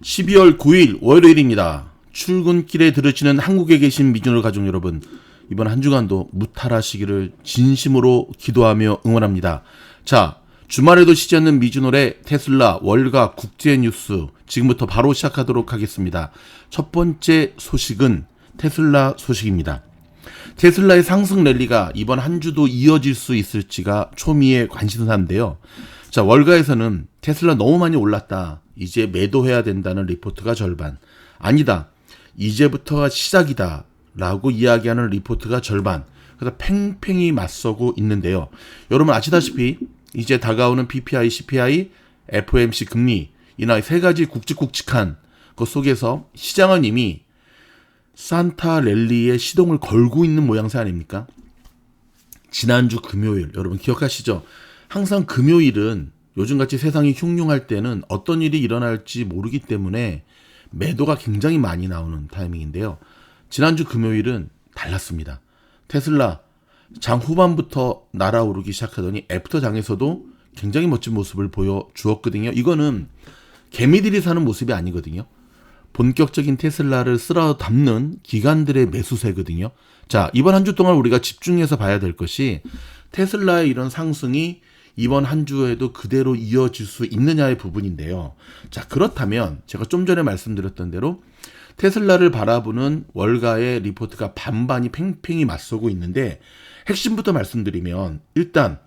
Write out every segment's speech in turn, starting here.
12월 9일 월요일입니다. 출근길에 들으시는 한국에 계신 미주노 가족 여러분, 이번 한 주간도 무탈하시기를 진심으로 기도하며 응원합니다. 자, 주말에도 쉬지 않는 미주노의 테슬라 월가 국제 뉴스 지금부터 바로 시작하도록 하겠습니다. 첫 번째 소식은 테슬라 소식입니다. 테슬라의 상승 랠리가 이번 한 주도 이어질 수 있을지가 초미의 관심사인데요. 자, 월가에서는 테슬라 너무 많이 올랐다, 이제 매도해야 된다는 리포트가 절반, 아니다, 이제부터가 시작이다 라고 이야기하는 리포트가 절반, 그래서 팽팽히 맞서고 있는데요. 여러분 아시다시피 이제 다가오는 PPI, CPI, FOMC 금리 이나 세 가지 굵직굵직한 그 속에서 시장은 이미 산타 랠리의 시동을 걸고 있는 모양새 아닙니까? 지난주 금요일, 여러분 기억하시죠? 항상 금요일은 요즘같이 세상이 흉흉할 때는 어떤 일이 일어날지 모르기 때문에 매도가 굉장히 많이 나오는 타이밍인데요. 지난주 금요일은 달랐습니다. 테슬라 장 후반부터 날아오르기 시작하더니 애프터 장에서도 굉장히 멋진 모습을 보여주었거든요. 이거는 개미들이 사는 모습이 아니거든요. 본격적인 테슬라를 쓸어 담는 기관들의 매수세거든요. 자, 이번 한 주 동안 우리가 집중해서 봐야 될 것이 테슬라의 이런 상승이 이번 한 주에도 그대로 이어질 수 있느냐의 부분인데요. 자, 그렇다면 제가 좀 전에 말씀드렸던 대로 테슬라를 바라보는 월가의 리포트가 반반이 팽팽히 맞서고 있는데, 핵심부터 말씀드리면 일단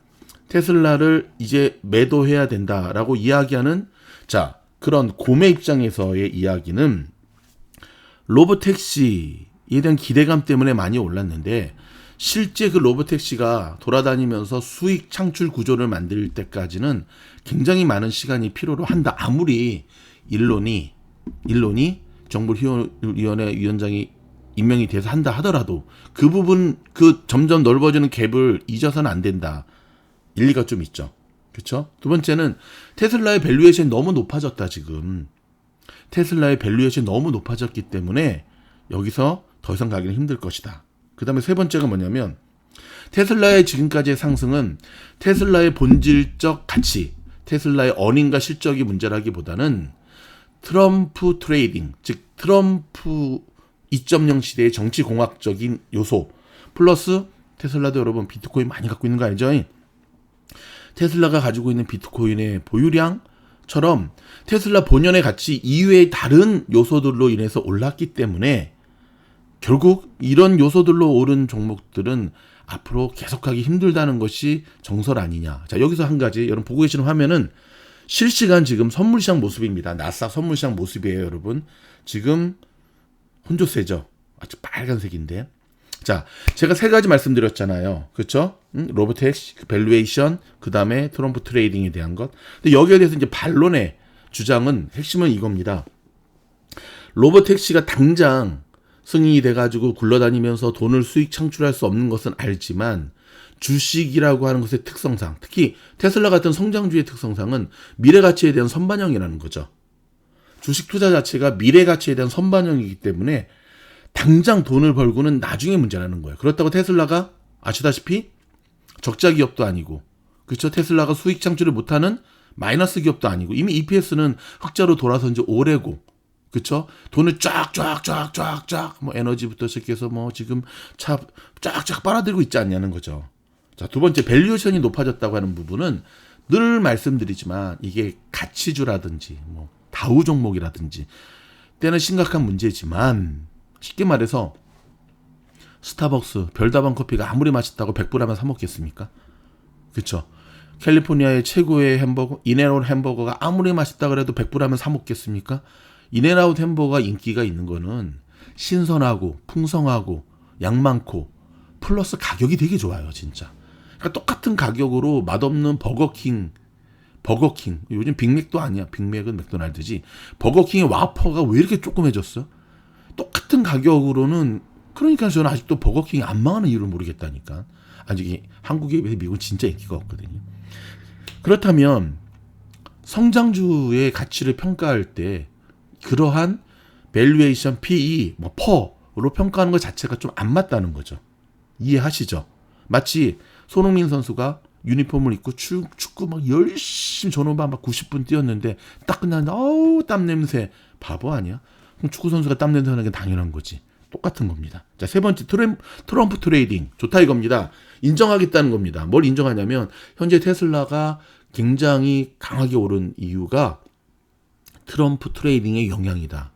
테슬라를 이제 매도해야 된다라고 이야기하는, 자, 그런 고매 입장에서의 이야기는 로보택시에 대한 기대감 때문에 많이 올랐는데, 실제 그 로보택시가 돌아다니면서 수익 창출 구조를 만들 때까지는 굉장히 많은 시간이 필요로 한다. 아무리 일론이 정부위원회 위원장이 임명이 돼서 한다 하더라도 그 부분, 그 점점 넓어지는 갭을 잊어서는 안 된다. 일리가 좀 있죠. 그렇죠? 두 번째는 테슬라의 밸류에이션이 너무 높아졌다. 지금 테슬라의 밸류에이션이 너무 높아졌기 때문에 여기서 더 이상 가기는 힘들 것이다. 그 다음에 세 번째가 뭐냐면, 테슬라의 지금까지의 상승은 테슬라의 본질적 가치, 테슬라의 어닝과 실적이 문제라기보다는 트럼프 트레이딩, 즉 트럼프 2.0 시대의 정치공학적인 요소 플러스 테슬라도 여러분 비트코인 많이 갖고 있는 거 알죠? 테슬라가 가지고 있는 비트코인의 보유량처럼 테슬라 본연의 가치 이외의 다른 요소들로 인해서 올랐기 때문에 결국 이런 요소들로 오른 종목들은 앞으로 계속하기 힘들다는 것이 정설 아니냐. 자, 여기서 한 가지, 여러분 보고 계시는 화면은 실시간 지금 선물시장 모습입니다. 나스닥 선물시장 모습이에요, 여러분. 지금 혼조세죠. 아주 빨간색인데. 자, 제가 세 가지 말씀드렸잖아요. 그렇죠? 로보택시, 밸류에이션, 그 다음에 트럼프 트레이딩에 대한 것. 근데 여기에 대해서 이제 반론의 주장은, 핵심은 이겁니다. 로보택시가 당장 승인이 돼가지고 굴러다니면서 돈을 수익 창출할 수 없는 것은 알지만, 주식이라고 하는 것의 특성상, 특히 테슬라 같은 성장주의 특성상은 미래 가치에 대한 선반영이라는 거죠. 주식 투자 자체가 미래 가치에 대한 선반영이기 때문에 당장 돈을 벌고는 나중에 문제라는 거예요. 그렇다고 테슬라가 아시다시피 적자 기업도 아니고, 그렇죠? 테슬라가 수익 창출을 못하는 마이너스 기업도 아니고, 이미 EPS는 흑자로 돌아선 지 오래고, 그쵸? 돈을 쫙, 뭐 에너지부터 시작해서 뭐 지금 차 쫙 빨아들고 있지 않냐는 거죠. 자, 두 번째, 밸류에이션이 높아졌다고 하는 부분은 늘 말씀드리지만 이게 가치주라든지 뭐 다우 종목이라든지 때는 심각한 문제지만, 쉽게 말해서 스타벅스, 별다방 커피가 아무리 맛있다고 100불 하면 사 먹겠습니까? 그쵸? 캘리포니아의 최고의 햄버거, 인앤아웃 햄버거가 아무리 맛있다 그래도 100불 하면 사 먹겠습니까? 인앤아웃 햄버거가 인기가 있는 거는 신선하고 풍성하고 양 많고 플러스 가격이 되게 좋아요, 진짜. 그러니까 똑같은 가격으로 맛없는 버거킹, 요즘 빅맥도 아니야. 빅맥은 맥도날드지. 버거킹의 와퍼가 왜 이렇게 조그매졌어? 똑같은 가격으로는, 그러니까 저는 아직도 버거킹이 안 망하는 이유를 모르겠다니까. 아직 한국에 비해서 미국은 진짜 인기가 없거든요. 그렇다면 성장주의 가치를 평가할 때 그러한 밸류에이션, PE, 뭐 퍼로 평가하는 것 자체가 좀 안 맞다는 거죠. 이해하시죠? 마치 손흥민 선수가 유니폼을 입고 축구 막 열심히 전후반 막 90분 뛰었는데 딱 끝났는데 어우 땀 냄새. 바보 아니야? 그럼 축구 선수가 땀 냄새 나는 게 당연한 거지. 똑같은 겁니다. 자, 세 번째 트럼프 트레이딩 좋다 이겁니다. 인정하겠다는 겁니다. 뭘 인정하냐면 현재 테슬라가 굉장히 강하게 오른 이유가 트럼프 트레이딩의 영향이다.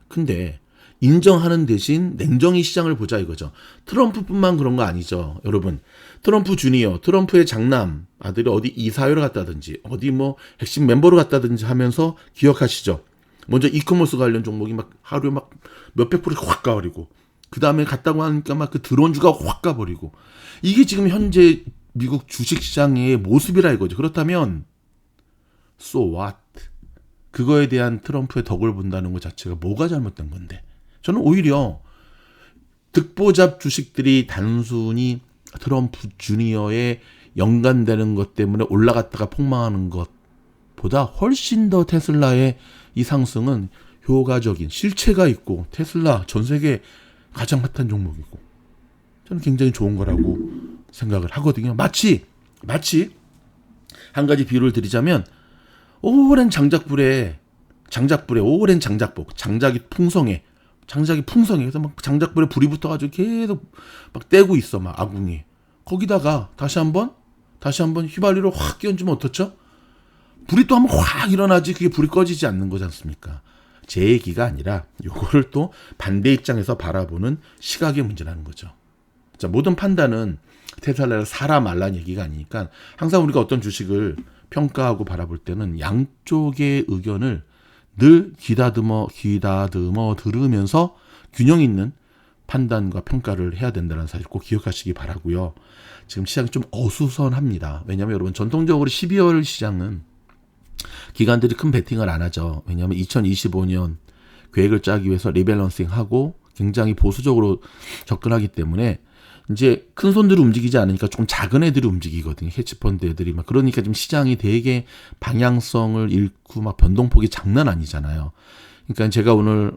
근데 인정하는 대신 냉정히 시장을 보자 이거죠. 트럼프뿐만 그런 거 아니죠. 여러분, 트럼프 주니어, 트럼프의 장남 아들이 어디 이사회를 갔다든지 어디 뭐 핵심 멤버로 갔다든지 하면서 기억하시죠. 먼저 이커머스 관련 종목이 막 하루에 막 몇백 프로 확 가버리고 그 다음에 갔다고 하니까 막 그 드론주가 확 가버리고 이게 지금 현재 미국 주식시장의 모습이라 이거죠. 그렇다면 so what? 그거에 대한 트럼프의 덕을 본다는 것 자체가 뭐가 잘못된 건데 저는 오히려 득보잡 주식들이 단순히 트럼프 주니어에 연관되는 것 때문에 올라갔다가 폭망하는 것보다 훨씬 더 테슬라의 이 상승은 효과적인 실체가 있고 테슬라 전 세계 가장 핫한 종목이고 저는 굉장히 좋은 거라고 생각을 하거든요. 마치 한 가지 비유를 드리자면 오랜 장작불에 오랜 장작복 장작이 풍성해 그래서 막 장작불에 불이 붙어가지고 계속 막 떼고 있어 막 아궁이 거기다가 다시 한번 휘발유를 확 끼얹으면 어떻죠? 불이 또 한번 확 일어나지 그게 불이 꺼지지 않는 거지 않습니까? 제 얘기가 아니라 요거를 또 반대 입장에서 바라보는 시각의 문제라는 거죠. 자, 모든 판단은 테슬라를 사라 말라는 얘기가 아니니까 항상 우리가 어떤 주식을 평가하고 바라볼 때는 양쪽의 의견을 늘 귀다듬어 들으면서 균형 있는 판단과 평가를 해야 된다는 사실 꼭 기억하시기 바라고요. 지금 시장이 좀 어수선합니다. 왜냐하면 여러분 전통적으로 12월 시장은 기관들이 큰 베팅을 안 하죠. 왜냐하면 2025년 계획을 짜기 위해서 리밸런싱하고 굉장히 보수적으로 접근하기 때문에 이제 큰 손들이 움직이지 않으니까 조금 작은 애들이 움직이거든요. 헤지펀드 애들이 막 그러니까 지금 시장이 되게 방향성을 잃고 막 변동폭이 장난 아니잖아요. 그러니까 제가 오늘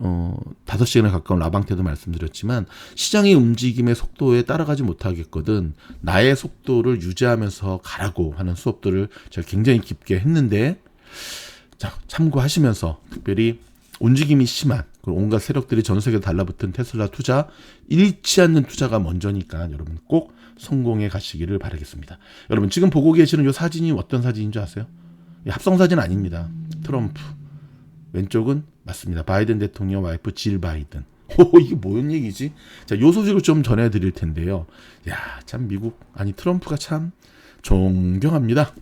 5시간에 가까운 라방 때도 말씀드렸지만 시장의 움직임의 속도에 따라가지 못하겠거든 나의 속도를 유지하면서 가라고 하는 수업들을 제가 굉장히 깊게 했는데 자, 참고하시면서 특별히 움직임이 심한 온갖 세력들이 전 세계에 달라붙은 테슬라 투자 잃지 않는 투자가 먼저니까 여러분 꼭 성공해 가시기를 바라겠습니다. 여러분 지금 보고 계시는 이 사진이 어떤 사진인 줄 아세요? 합성사진 아닙니다. 트럼프 왼쪽은 맞습니다. 바이든 대통령 와이프 질 바이든. 이게 뭔 얘기지? 자, 요 소식을 좀 전해드릴 텐데요. 야, 참 트럼프가 참 존경합니다.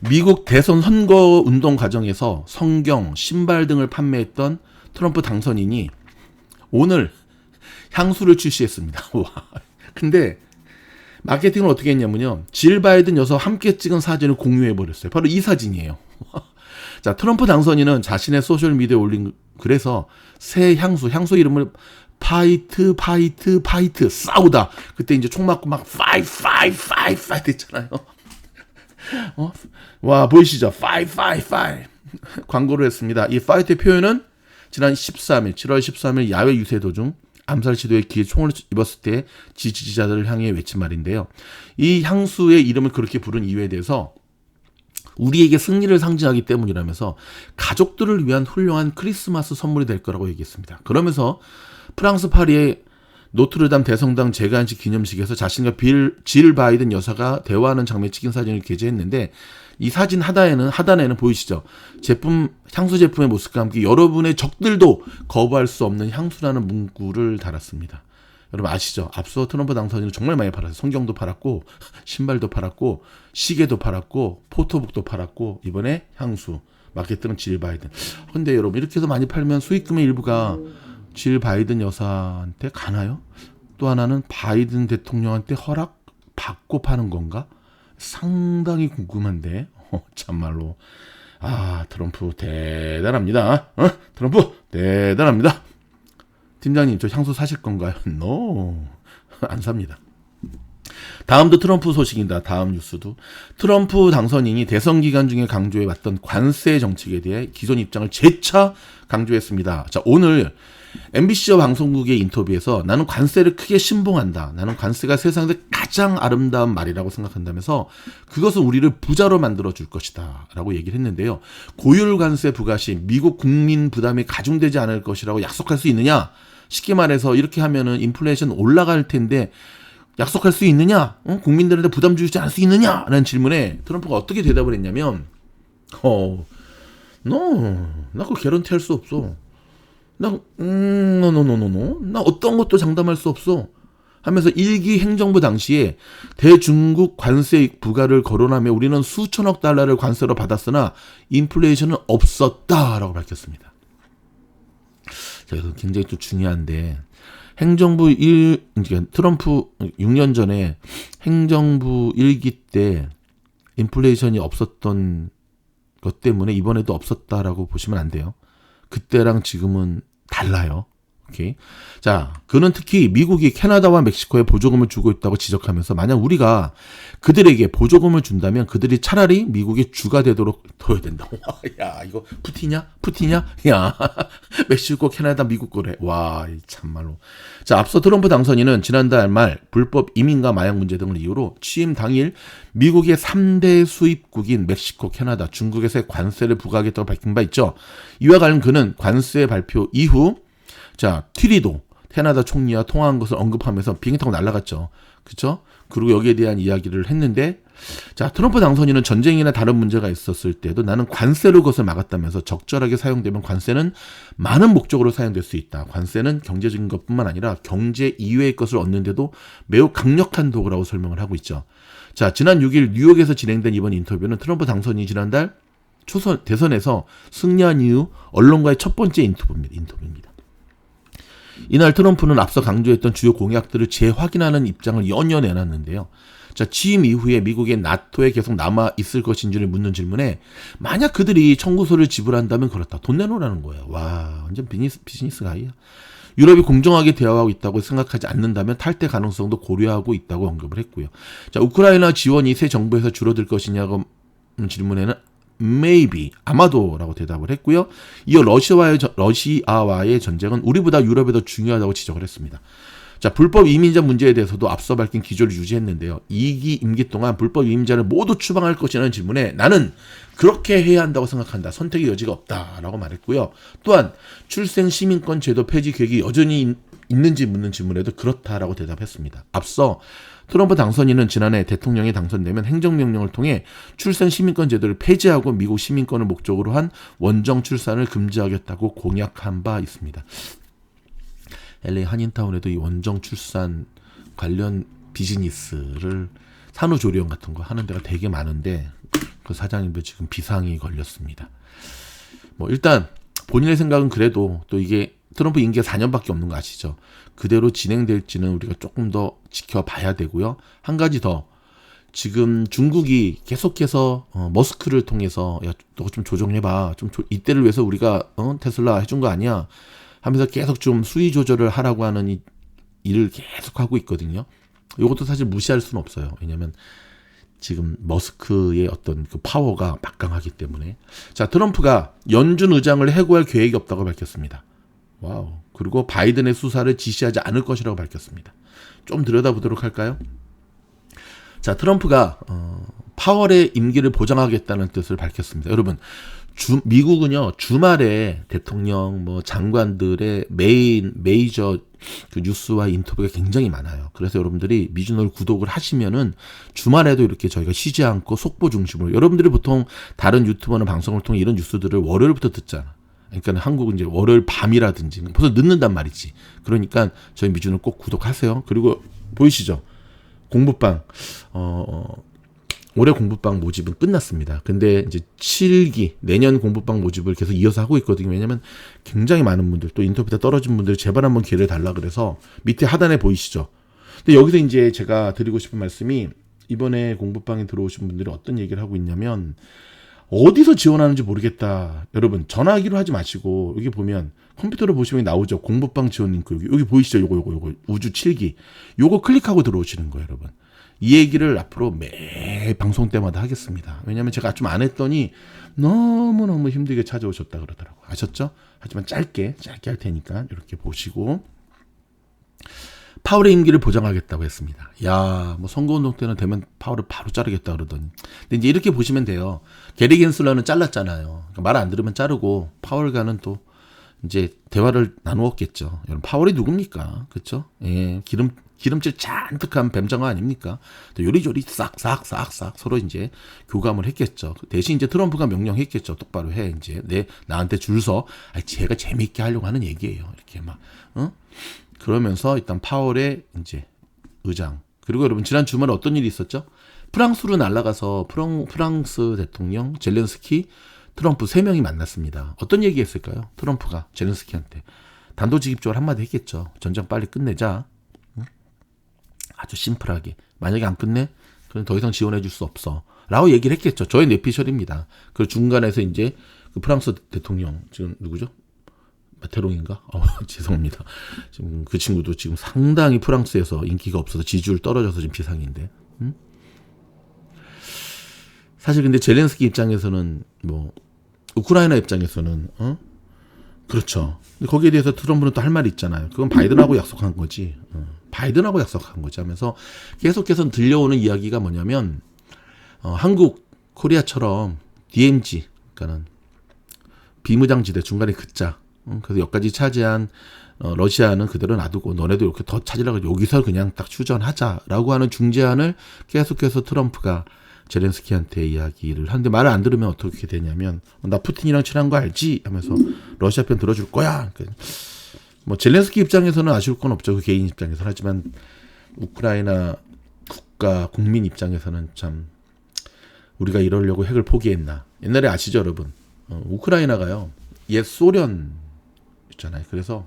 미국 대선 선거 운동 과정에서 성경, 신발 등을 판매했던 트럼프 당선인이 오늘 향수를 출시했습니다. 와. 근데 마케팅을 어떻게 했냐면요. 질 바이든 여사와 함께 찍은 사진을 공유해버렸어요. 바로 이 사진이에요. 자, 트럼프 당선인은 자신의 소셜미디어에 올린 글에서 새 향수 이름을 파이트 싸우다. 그때 이제 총 맞고 막 파이트 했잖아요. 와, 보이시죠? 파이 광고를 했습니다. 이 파이트의 표현은 지난 7월 13일 야외 유세 도중 암살 시도에 기에 총을 입었을 때 지지자들을 향해 외친 말인데요. 이 향수의 이름을 그렇게 부른 이유에 대해서 우리에게 승리를 상징하기 때문이라면서 가족들을 위한 훌륭한 크리스마스 선물이 될 거라고 얘기했습니다. 그러면서 프랑스 파리의 노트르담 대성당 재간식 기념식에서 자신과 질 바이든 여사가 대화하는 장면에 찍힌 사진을 게재했는데 이 사진 하단에는 보이시죠? 향수 제품의 모습과 함께 여러분의 적들도 거부할 수 없는 향수라는 문구를 달았습니다. 여러분 아시죠? 앞서 트럼프 당선인은 정말 많이 팔았어요. 성경도 팔았고 신발도 팔았고 시계도 팔았고 포토북도 팔았고 이번에 향수 마케팅은 질 바이든. 근데 여러분 이렇게 해서 많이 팔면 수익금의 일부가 질 바이든 여사한테 가나요? 또 하나는 바이든 대통령한테 허락 받고 파는 건가? 상당히 궁금한데 참말로 트럼프 대단합니다. 트럼프 대단합니다. 팀장님 저 향수 사실 건가요? No, 안 삽니다. 다음도 트럼프 소식입니다. 다음 뉴스도. 트럼프 당선인이 대선 기간 중에 강조해왔던 관세 정책에 대해 기존 입장을 재차 강조했습니다. 자, 오늘 MBC와 방송국의 인터뷰에서 나는 관세를 크게 신봉한다. 나는 관세가 세상에서 가장 아름다운 말이라고 생각한다면서 그것은 우리를 부자로 만들어줄 것이다 라고 얘기를 했는데요. 고율 관세 부과 시 미국 국민 부담이 가중되지 않을 것이라고 약속할 수 있느냐? 쉽게 말해서 이렇게 하면은 인플레이션 올라갈 텐데 약속할 수 있느냐? 국민들한테 부담 주지 않을 수 있느냐? 라는 질문에 트럼프가 어떻게 대답을 했냐면 나 그거 개런티 할 수 없어. 나 어떤 것도 장담할 수 없어. 하면서 1기 행정부 당시에 대중국 관세 부과를 거론하며 우리는 수천억 달러를 관세로 받았으나 인플레이션은 없었다라고 밝혔습니다. 자, 그래서 굉장히 또 중요한데 트럼프 6년 전에 행정부 1기 때 인플레이션이 없었던 것 때문에 이번에도 없었다라고 보시면 안 돼요. 그때랑 지금은 달라요. 오케이. 자, 그는 특히 미국이 캐나다와 멕시코에 보조금을 주고 있다고 지적하면서 만약 우리가 그들에게 보조금을 준다면 그들이 차라리 미국의 주가 되도록 둬야 된다. 와, 야, 이거 푸티냐? 야, 멕시코, 캐나다, 미국 거래. 와, 참말로. 자, 앞서 트럼프 당선인은 지난달 말 불법 이민과 마약 문제 등을 이유로 취임 당일 미국의 3대 수입국인 멕시코, 캐나다, 중국에서의 관세를 부과하겠다고 밝힌 바 있죠. 이와 관련 그는 관세 발표 이후 트리도 캐나다 총리와 통화한 것을 언급하면서 비행기 타고 날아갔죠. 그렇죠? 그리고 여기에 대한 이야기를 했는데 트럼프 당선인은 전쟁이나 다른 문제가 있었을 때도 나는 관세로 그것을 막았다면서 적절하게 사용되면 관세는 많은 목적으로 사용될 수 있다. 관세는 경제적인 것뿐만 아니라 경제 이외의 것을 얻는데도 매우 강력한 도구라고 설명을 하고 있죠. 자, 지난 6일 뉴욕에서 진행된 이번 인터뷰는 트럼프 당선인이 지난달 대선에서 승리한 이후 언론과의 첫 번째 인터뷰입니다. 이날 트럼프는 앞서 강조했던 주요 공약들을 재확인하는 입장을 연이어 내놨는데요. 자, 취임 이후에 미국의 나토에 계속 남아 있을 것인지를 묻는 질문에 만약 그들이 청구서를 지불한다면 그렇다. 돈 내놓으라는 거예요. 와, 완전 비즈니스 가이야. 유럽이 공정하게 대화하고 있다고 생각하지 않는다면 탈퇴 가능성도 고려하고 있다고 언급을 했고요. 자, 우크라이나 지원이 새 정부에서 줄어들 것이냐고 질문에는 maybe, 아마도라고 대답을 했고요. 이어 러시아와의 전쟁은 우리보다 유럽이 더 중요하다고 지적을 했습니다. 자, 불법 이민자 문제에 대해서도 앞서 밝힌 기조를 유지했는데요. 2기 임기 동안 불법 이민자를 모두 추방할 것이라는 질문에 나는 그렇게 해야 한다고 생각한다. 선택의 여지가 없다라고 말했고요. 또한 출생 시민권 제도 폐지 계획이 여전히 있는지 묻는 질문에도 그렇다라고 대답했습니다. 앞서 트럼프 당선인은 지난해 대통령이 당선되면 행정명령을 통해 출생 시민권 제도를 폐지하고 미국 시민권을 목적으로 한 원정 출산을 금지하겠다고 공약한 바 있습니다. LA 한인타운에도 이 원정 출산 관련 비즈니스를 산후조리원 같은 거 하는 데가 되게 많은데 그 사장님도 지금 비상이 걸렸습니다. 일단 본인의 생각은 그래도 또 이게 트럼프 임기가 4년밖에 없는 거 아시죠? 그대로 진행될지는 우리가 조금 더 지켜봐야 되고요. 한 가지 더, 지금 중국이 계속해서 머스크를 통해서 야, 너 좀 조정해봐. 이때를 위해서 우리가 테슬라 해준 거 아니야? 하면서 계속 좀 수위 조절을 하라고 하는 일을 계속 하고 있거든요. 이것도 사실 무시할 수는 없어요. 왜냐하면 지금 머스크의 어떤 그 파워가 막강하기 때문에. 자, 트럼프가 연준 의장을 해고할 계획이 없다고 밝혔습니다. 와우. 그리고 바이든의 수사를 지시하지 않을 것이라고 밝혔습니다. 좀 들여다보도록 할까요? 자, 트럼프가 파월의 임기를 보장하겠다는 뜻을 밝혔습니다. 여러분, 미국은요 주말에 대통령 장관들의 메이저 그 뉴스와 인터뷰가 굉장히 많아요. 그래서 여러분들이 미주널 구독을 하시면은 주말에도 이렇게 저희가 쉬지 않고 속보 중심으로, 여러분들이 보통 다른 유튜버나 방송을 통해 이런 뉴스들을 월요일부터 듣잖아. 그러니까 한국은 이제 월요일 밤이라든지 벌써 늦는단 말이지. 그러니까 저희 미주널 꼭 구독하세요. 그리고 보이시죠? 공부방 올해 공부방 모집은 끝났습니다. 근데 이제 7기 내년 공부방 모집을 계속 이어서 하고 있거든요. 왜냐면 굉장히 많은 분들, 또 인터뷰 때 떨어진 분들 제발 한번 기회를 달라 그래서 밑에 하단에 보이시죠? 근데 여기서 이제 제가 드리고 싶은 말씀이, 이번에 공부방에 들어오신 분들이 어떤 얘기를 하고 있냐면 어디서 지원하는지 모르겠다. 여러분 전화하기로 하지 마시고 여기 보면 컴퓨터로 보시면 나오죠. 공부방 지원 링크 여기 보이시죠? 요거 우주 7기 요거 클릭하고 들어오시는 거예요, 여러분. 이 얘기를 앞으로 매 방송 때마다 하겠습니다. 왜냐하면 제가 좀 안 했더니 너무너무 힘들게 찾아오셨다 그러더라고요. 아셨죠? 하지만 짧게 할 테니까 이렇게 보시고, 파월의 임기를 보장하겠다고 했습니다. 야, 뭐 선거운동 때는 되면 파월을 바로 자르겠다 그러더니. 근데 이제 이렇게 보시면 돼요. 게리 겐슬러는 잘랐잖아요. 그러니까 말 안 들으면 자르고, 파월과는 또 이제 대화를 나누었겠죠. 여러분, 파월이 누굽니까? 그렇죠? 예, 기름칠 잔뜩한 뱀장어 아닙니까? 또 요리조리 싹싹 서로 이제 교감을 했겠죠. 대신 이제 트럼프가 명령했겠죠. 똑바로 해, 이제. 나한테 줄 서. 제가 재밌게 하려고 하는 얘기예요. 이렇게 막, 그러면서 일단 파월의 이제 의장. 그리고 여러분, 지난 주말에 어떤 일이 있었죠? 프랑스로 날아가서 프랑스 대통령, 젤렌스키, 트럼프 3명이 만났습니다. 어떤 얘기 했을까요? 트럼프가 젤렌스키한테 단도직입적으로 한마디 했겠죠. 전쟁 빨리 끝내자. 아주 심플하게. 만약에 안 끝내? 그럼 더 이상 지원해 줄 수 없어. 라고 얘기를 했겠죠. 저의 뇌피셜입니다. 그 중간에서 이제 그 프랑스 대통령, 지금 누구죠? 마테롱인가? 죄송합니다. 지금 그 친구도 지금 상당히 프랑스에서 인기가 없어서 지지율 떨어져서 지금 비상인데. 사실 근데 젤렌스키 입장에서는 뭐 우크라이나 입장에서는 그렇죠. 근데 거기에 대해서 트럼프는 또 할 말이 있잖아요. 그건 바이든하고 약속한 거지. 바이든하고 약속한 거지 하면서 계속해서 들려오는 이야기가 뭐냐면 한국 코리아처럼 DMZ, 그러니까는 비무장지대 중간에 그자. 그래서 여기까지 차지한 러시아는 그대로 놔두고 너네도 이렇게 더 찾으려고 여기서 그냥 딱 휴전하자라고 하는 중재안을 계속해서 트럼프가 젤렌스키한테 이야기를 하는데, 말을 안 들으면 어떻게 되냐면 나 푸틴이랑 친한 거 알지? 하면서 러시아 편 들어줄 거야. 그러니까 뭐 젤렌스키 입장에서는 아쉬울 건 없죠. 그 개인 입장에서는. 하지만 우크라이나 국가 국민 입장에서는 참 우리가 이러려고 핵을 포기했나. 옛날에 아시죠 여러분? 우크라이나가요 옛 소련 있잖아요. 그래서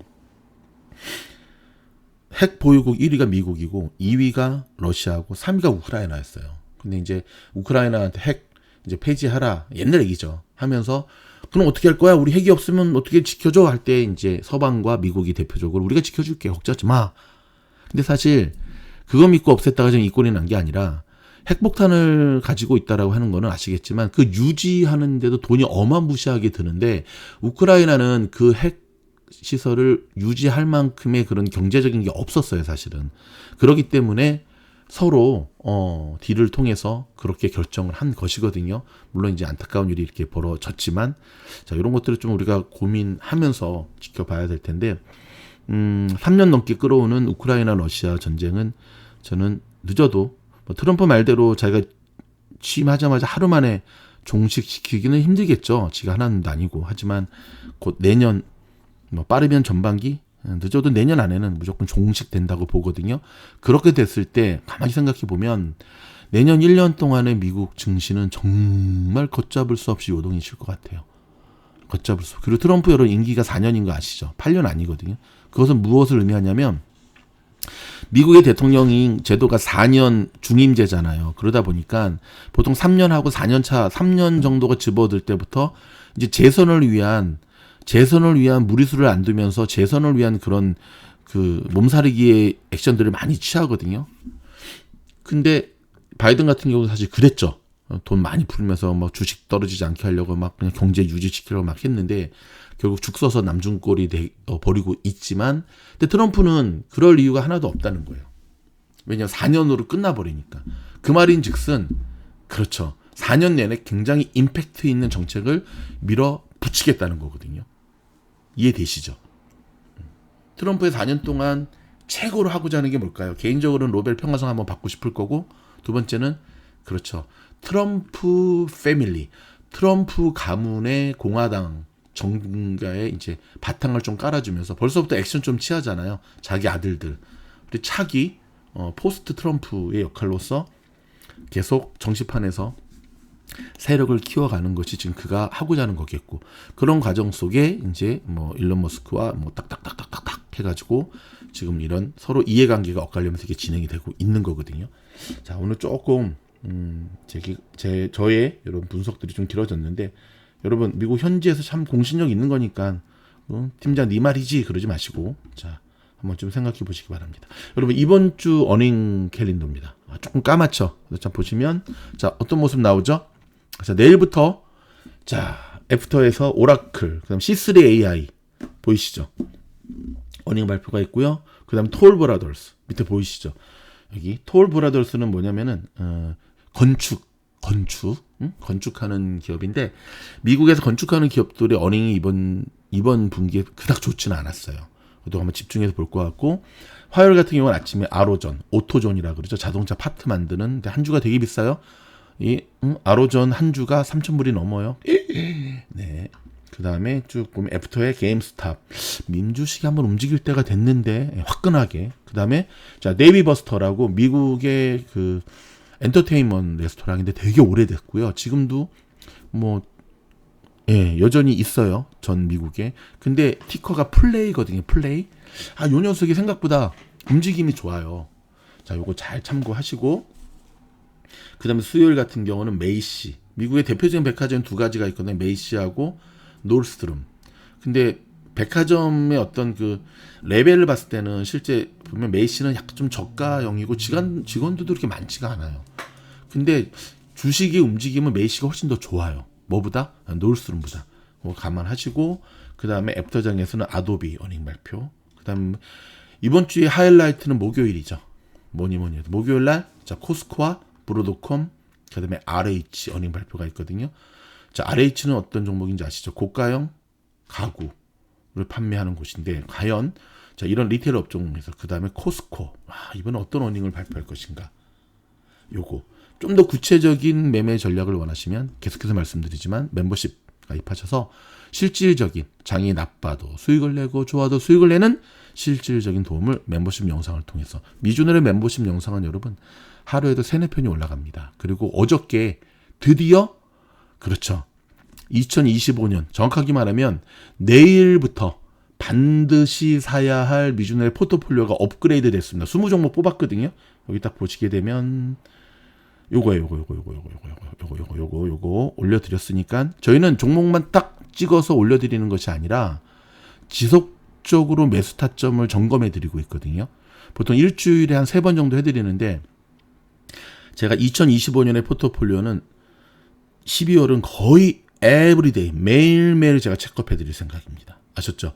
핵 보유국 1위가 미국이고 2위가 러시아고 3위가 우크라이나였어요. 근데 이제 우크라이나한테 핵 이제 폐지하라, 옛날 얘기죠. 하면서 그럼 어떻게 할 거야? 우리 핵이 없으면 어떻게 지켜줘? 할 때 이제 서방과 미국이 대표적으로 우리가 지켜줄게. 걱정하지 마. 근데 사실 그거 믿고 없앴다가 지금 이 꼴이 난 게 아니라, 핵폭탄을 가지고 있다라고 하는 거는 아시겠지만 그 유지하는데도 돈이 어마무시하게 드는데, 우크라이나는 그 핵 시설을 유지할 만큼의 그런 경제적인 게 없었어요, 사실은. 그렇기 때문에 서로 딜을 통해서 그렇게 결정을 한 것이거든요. 물론 이제 안타까운 일이 이렇게 벌어졌지만, 자, 이런 것들을 좀 우리가 고민하면서 지켜봐야 될 텐데, 3년 넘게 끌어오는 우크라이나 러시아 전쟁은 저는 늦어도 뭐 트럼프 말대로 자기가 취임하자마자 하루 만에 종식시키기는 힘들겠죠. 지가 하나는 아니고. 하지만 곧 내년, 뭐 빠르면 전반기, 늦어도 내년 안에는 무조건 종식된다고 보거든요. 그렇게 됐을 때 가만히 생각해 보면 내년 1년 동안의 미국 증시는 정말 걷잡을 수 없이 요동이 칠 것 같아요. 걷잡을 수. 그리고 트럼프 여러분 임기가 4년인 거 아시죠? 8년 아니거든요. 그것은 무엇을 의미하냐면, 미국의 대통령 제도가 4년 중임제잖아요. 그러다 보니까 보통 3년하고 4년 차, 3년 정도가 집어들 때부터 이제 재선을 위한 무리수를 안 두면서 재선을 위한 그런 그 몸살리기의 액션들을 많이 취하거든요. 근데 바이든 같은 경우는 사실 그랬죠. 돈 많이 풀면서 막 주식 떨어지지 않게 하려고 막 그냥 경제 유지시키려고 막 했는데 결국 죽 서서 남중꼴이 버리고 있지만, 근데 트럼프는 그럴 이유가 하나도 없다는 거예요. 왜냐하면 4년으로 끝나버리니까. 그 말인즉슨 그렇죠. 4년 내내 굉장히 임팩트 있는 정책을 밀어붙이겠다는 거거든요. 이해되시죠? 트럼프의 4년 동안 최고로 하고자 하는 게 뭘까요? 개인적으로는 노벨 평화상 한번 받고 싶을 거고, 두 번째는 그렇죠. 트럼프 패밀리, 트럼프 가문의 공화당 정가에 이제 바탕을 좀 깔아주면서 벌써부터 액션 좀 취하잖아요. 자기 아들들. 그리고 차기 포스트 트럼프의 역할로서 계속 정치판에서 세력을 키워가는 것이 지금 그가 하고자 하는 거겠고, 그런 과정 속에 이제 뭐 일론 머스크와 뭐 딱딱딱딱딱 해가지고 지금 이런 서로 이해관계가 엇갈리면서 이게 진행이 되고 있는 거거든요. 자, 오늘 조금 저의 이런 분석들이 좀 길어졌는데, 여러분 미국 현지에서 참 공신력 있는 거니까 팀장 네 말이지 그러지 마시고, 자, 한번 좀 생각해 보시기 바랍니다. 여러분 이번 주 어닝 캘린더입니다. 조금 까맣죠? 자 보시면 자 어떤 모습 나오죠? 자 내일부터 자 애프터에서 오라클, 그다음 C3AI 보이시죠? 어닝 발표가 있고요. 그다음 톨 브라더스 밑에 보이시죠? 여기 톨 브라더스는 뭐냐면은 건축하는 기업인데 미국에서 건축하는 기업들의 어닝이 이번 분기에 그닥 좋지는 않았어요. 그것도 한번 집중해서 볼 것 같고 화요일 같은 경우는 아침에 아로존, 오토존이라 그러죠. 자동차 파트 만드는 근데 한 주가 되게 비싸요. 이 아로존 한 주가 3,000불이 넘어요. 네. 그 다음에 쭉 보면 애프터의 게임스탑 민주식이 한번 움직일 때가 됐는데 화끈하게. 그 다음에 자 네이비버스터라고 미국의 그 엔터테인먼트 레스토랑인데 되게 오래됐고요. 지금도 뭐 여전히 있어요. 전 미국에. 근데 티커가 플레이거든요. 플레이. 요 녀석이 생각보다 움직임이 좋아요. 자, 요거 잘 참고하시고. 그 다음에 수요일 같은 경우는 메이시. 미국의 대표적인 백화점 두 가지가 있거든요. 메이시하고 노르스트롬. 근데 백화점의 어떤 그 레벨을 봤을 때는 실제 보면 메이시는 약간 좀 저가형이고 직원들도 그렇게 많지가 않아요. 근데 주식의 움직임은 메이시가 훨씬 더 좋아요. 뭐보다? 노르스트롬보다. 감안하시고 그 다음에 애프터장에서는 아도비 어닝 발표. 그 다음 이번 주의 하이라이트는 목요일이죠. 뭐니 해도 목요일 날 자 코스코와 브로드콤 그 다음에 RH 어닝 발표가 있거든요. 자 RH는 어떤 종목인지 아시죠? 고가형 가구를 판매하는 곳인데 과연 자 이런 리테일 업종에서 그 다음에 코스코 이번에 어떤 어닝을 발표할 것인가? 요거 좀 더 구체적인 매매 전략을 원하시면 계속해서 말씀드리지만 멤버십 가입하셔서 실질적인 장이 나빠도 수익을 내고 좋아도 수익을 내는 실질적인 도움을 멤버십 영상을 통해서 미주널의 멤버십 영상은 여러분 하루에도 3-4편이 올라갑니다. 그리고 어저께 드디어 그렇죠. 2025년 정확하게 말하면 내일부터 반드시 사야 할 미주널의 포트폴리오가 업그레이드 됐습니다. 20종목 뽑았거든요. 여기 딱 보시게 되면 요거 올려드렸으니까 저희는 종목만 딱 찍어서 올려드리는 것이 아니라 지속적으로 매수 타점을 점검해드리고 있거든요. 보통 일주일에 한 3번 정도 해드리는데 제가 2025년의 포트폴리오는 12월은 거의 에브리데이 매일매일 제가 체크업해드릴 생각입니다. 아셨죠?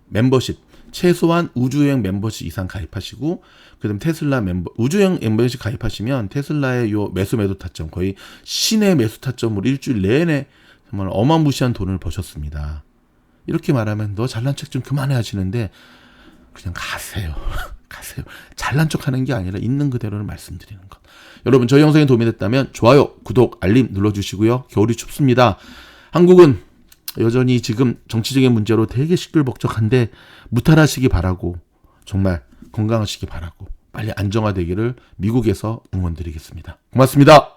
멤버십 최소한 우주여행 멤버십 이상 가입하시고 그다음 테슬라 우주여행 멤버십 가입하시면 테슬라의 요 매수 타점 거의 신의 매수 타점으로 일주일 내내 정말 어마무시한 돈을 버셨습니다. 이렇게 말하면 너 잘난 척 좀 그만해 하시는데 그냥 가세요. 가세요. 잘난 척 하는 게 아니라 있는 그대로를 말씀드리는 것. 여러분 저희 영상이 도움이 됐다면 좋아요, 구독, 알림 눌러주시고요. 겨울이 춥습니다. 한국은 여전히 지금 정치적인 문제로 되게 시끌벅적한데 무탈하시기 바라고 정말 건강하시기 바라고 빨리 안정화되기를 미국에서 응원드리겠습니다. 고맙습니다.